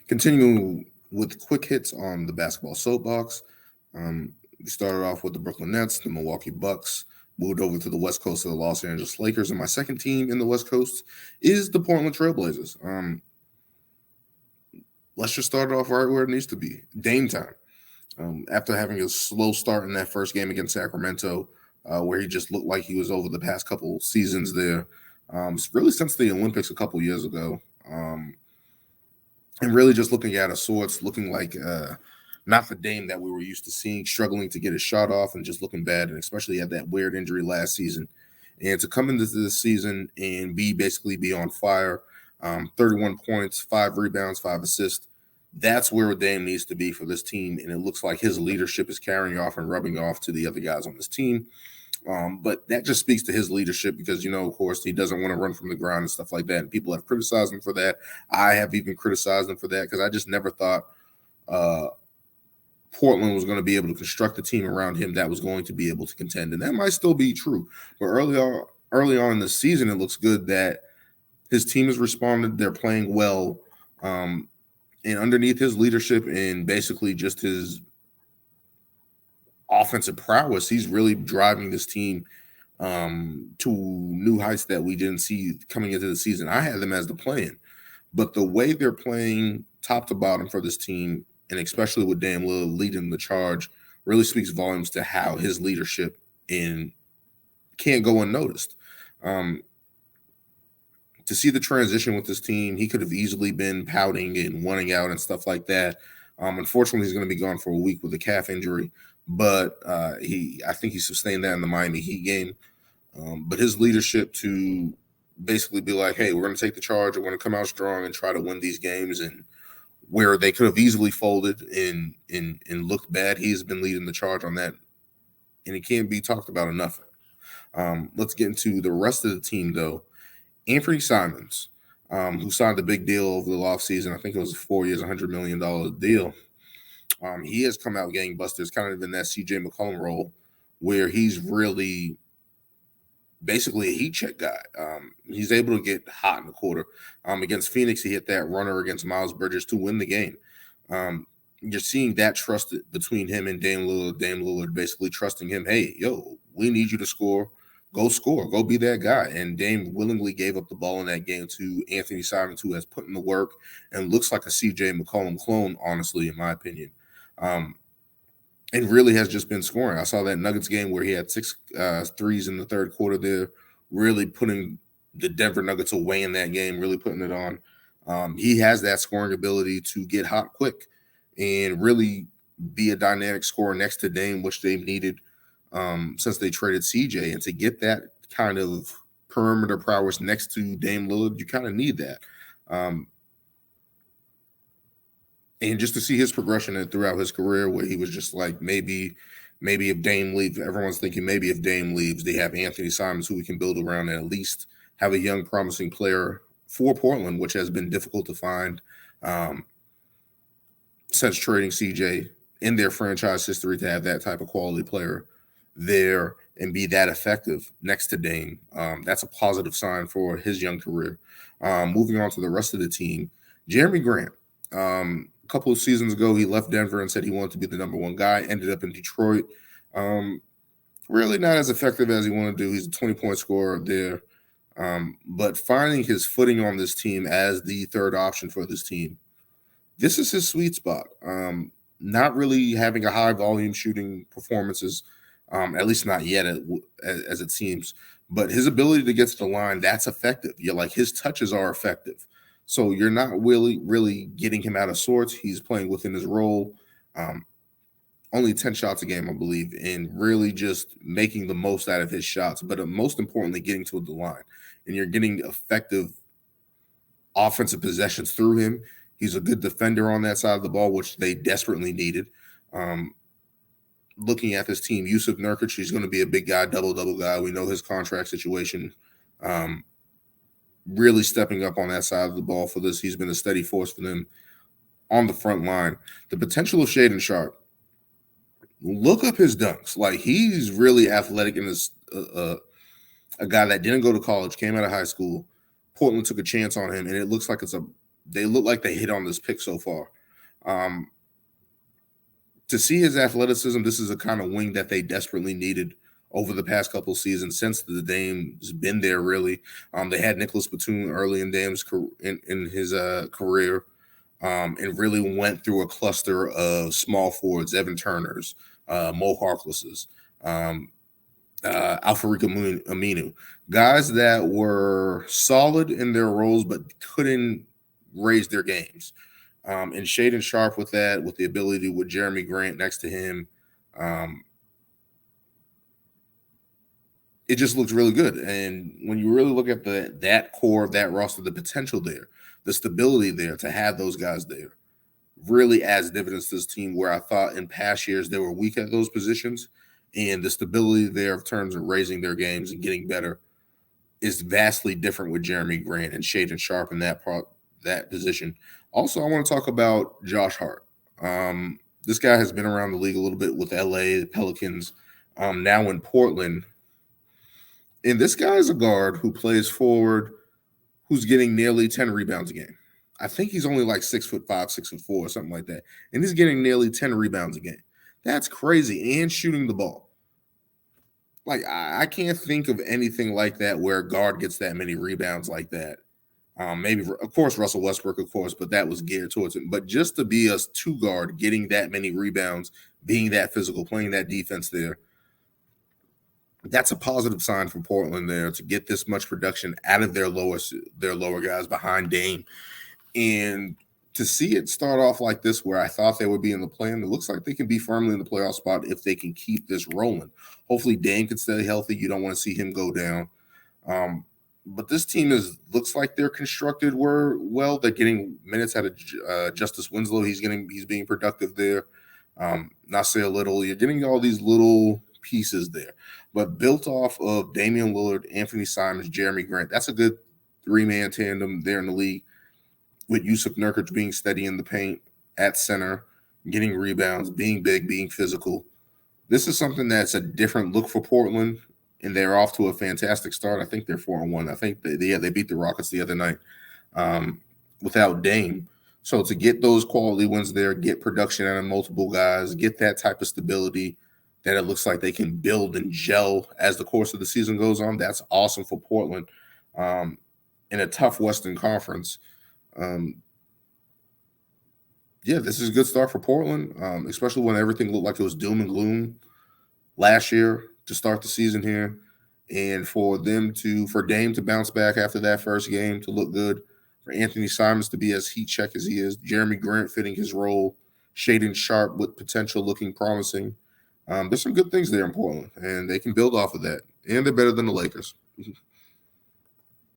Continuing with quick hits on the basketball soapbox, we started off with the Brooklyn Nets, the Milwaukee Bucks, moved over to the West Coast of the Los Angeles Lakers, and my second team in the West Coast is the Portland Trailblazers. Let's just start it off right where it needs to be. Dame time. After having a slow start in that first game against Sacramento, where he just looked like he was over the past couple seasons there, really since the Olympics a couple years ago, and really just looking at of sorts, looking like not the Dame that we were used to seeing, struggling to get his shot off and just looking bad, and especially had that weird injury last season. And to come into this season and basically be on fire, 31 points, 5 rebounds, 5 assists. That's where Dame needs to be for this team, and it looks like his leadership is carrying off and rubbing off to the other guys on this team. But that just speaks to his leadership because, of course, he doesn't want to run from the ground and stuff like that. And people have criticized him for that. I have even criticized him for that because I just never thought Portland was going to be able to construct a team around him that was going to be able to contend. And that might still be true. But early on in the season, it looks good that his team has responded. They're playing well. And underneath his leadership and basically just his offensive prowess, he's really driving this team to new heights that we didn't see coming into the season. I had them as the play-in, but the way they're playing top to bottom for this team, and especially with Dame Lillard leading the charge, really speaks volumes to how his leadership can't go unnoticed. To see the transition with this team, he could have easily been pouting and wanting out and stuff like that. Unfortunately, he's going to be gone for a week with a calf injury, but I think he sustained that in the Miami Heat game. But his leadership to basically be like, hey, we're going to take the charge, we're going to come out strong and try to win these games, and where they could have easily folded and looked bad, he's been leading the charge on that, and it can't be talked about enough. Let's get into the rest of the team, though. Anfernee Simons, who signed a big deal over the offseason. I think it was 4 years, $100 million deal. He has come out gangbusters, kind of in that CJ McCollum role, where he's really basically a heat check guy. He's able to get hot in the quarter. Against Phoenix, he hit that runner against Miles Bridges to win the game. You're seeing that trust between him and Dame Lillard. Dame Lillard basically trusting him, hey, we need you to score. Go score. Go be that guy. And Dame willingly gave up the ball in that game to Anfernee Simons, who has put in the work and looks like a CJ McCollum clone, honestly, in my opinion. And really has just been scoring. I saw that Nuggets game where he had 6 threes in the third quarter there, really putting the Denver Nuggets away in that game, really putting it on. He has that scoring ability to get hot quick and really be a dynamic scorer next to Dame, which they've needed since they traded CJ. And to get that kind of perimeter prowess next to Dame Lillard, you kind of need that. And just to see his progression throughout his career, where he was just like, maybe if Dame leaves, everyone's thinking maybe if Dame leaves, they have Anfernee Simons who we can build around and at least have a young, promising player for Portland, which has been difficult to find since trading CJ in their franchise history, to have that type of quality player there and be that effective next to Dame. That's a positive sign for his young career. Moving on to the rest of the team, Jeremy Grant. A couple of seasons ago, he left Denver and said he wanted to be the number one guy, ended up in Detroit. Really not as effective as he wanted to do. He's a 20-point scorer there. But finding his footing on this team as the third option for this team, this is his sweet spot. Not really having a high volume shooting performances, at least not yet as it seems. But his ability to get to the line, that's effective. His touches are effective. So you're not really getting him out of sorts. He's playing within his role. Only 10 shots a game, I believe, and really just making the most out of his shots. But most importantly, getting to the line. And you're getting effective offensive possessions through him. He's a good defender on that side of the ball, which they desperately needed. Looking at this team, Hart Nurkic, he's going to be a big guy, double-double guy. We know his contract situation. Really stepping up on that side of the ball for this. He's been a steady force for them on the front line. The potential of Shaedon Sharpe. Look up his dunks. He's really athletic and is a guy that didn't go to college, came out of high school. Portland took a chance on him, and it looks like it's a they look like they hit on this pick so far. To see his athleticism, this is a kind of wing that they desperately needed over the past couple of seasons since the Dame's been there. Really, they had Nicholas Batum early in Dame's in his career, and really went through a cluster of small forwards, Evan Turners, Mo Harklesses, Alfarika Aminu, guys that were solid in their roles but couldn't raise their games. And Shaedon Sharpe with that, with the ability with Jeremy Grant next to him, it just looks really good. And when you really look at that core of that roster, the potential there, the stability there to have those guys there, really adds dividends to this team where I thought in past years they were weak at those positions. And the stability there in terms of raising their games and getting better is vastly different with Jeremy Grant and Shaedon Sharpe in that position. Also, I want to talk about Josh Hart. This guy has been around the league a little bit with LA, the Pelicans, now in Portland. And this guy is a guard who plays forward, who's getting nearly 10 rebounds a game. I think he's only like 6'5", 6'4", something like that. And he's getting nearly 10 rebounds a game. That's crazy. And shooting the ball. Like, I can't think of anything like that where a guard gets that many rebounds like that. Maybe, of course, Russell Westbrook, of course, but that was geared towards him. But just to be a two guard, getting that many rebounds, being that physical, playing that defense there, that's a positive sign for Portland there to get this much production out of their lower guys behind Dame. And to see it start off like this, where I thought they would be in the play-in, it looks like they can be firmly in the playoff spot if they can keep this rolling. Hopefully Dame can stay healthy. You don't want to see him go down. But this team looks like they're constructed well. They're getting minutes out of Justice Winslow. He's being productive there. Nasir Little. You're getting all these little pieces there. But built off of Damian Lillard, Anfernee Simons, Jeremy Grant, that's a good three-man tandem there in the league, with Yusuf Nurkic being steady in the paint at center, getting rebounds, being big, being physical. This is something that's a different look for Portland, and they're off to a fantastic start. I think they're 4-1. I think they beat the Rockets the other night without Dame. So to get those quality wins there, get production out of multiple guys, get that type of stability that it looks like they can build and gel as the course of the season goes on, that's awesome for Portland in a tough Western Conference. This is a good start for Portland, especially when everything looked like it was doom and gloom last year to start the season here. And for Dame to bounce back after that first game, to look good, for Anfernee Simons to be as heat check as he is, Jeremy Grant fitting his role, Shaedon Sharpe with potential looking promising. There's some good things there in Portland, and they can build off of that. And they're better than the Lakers.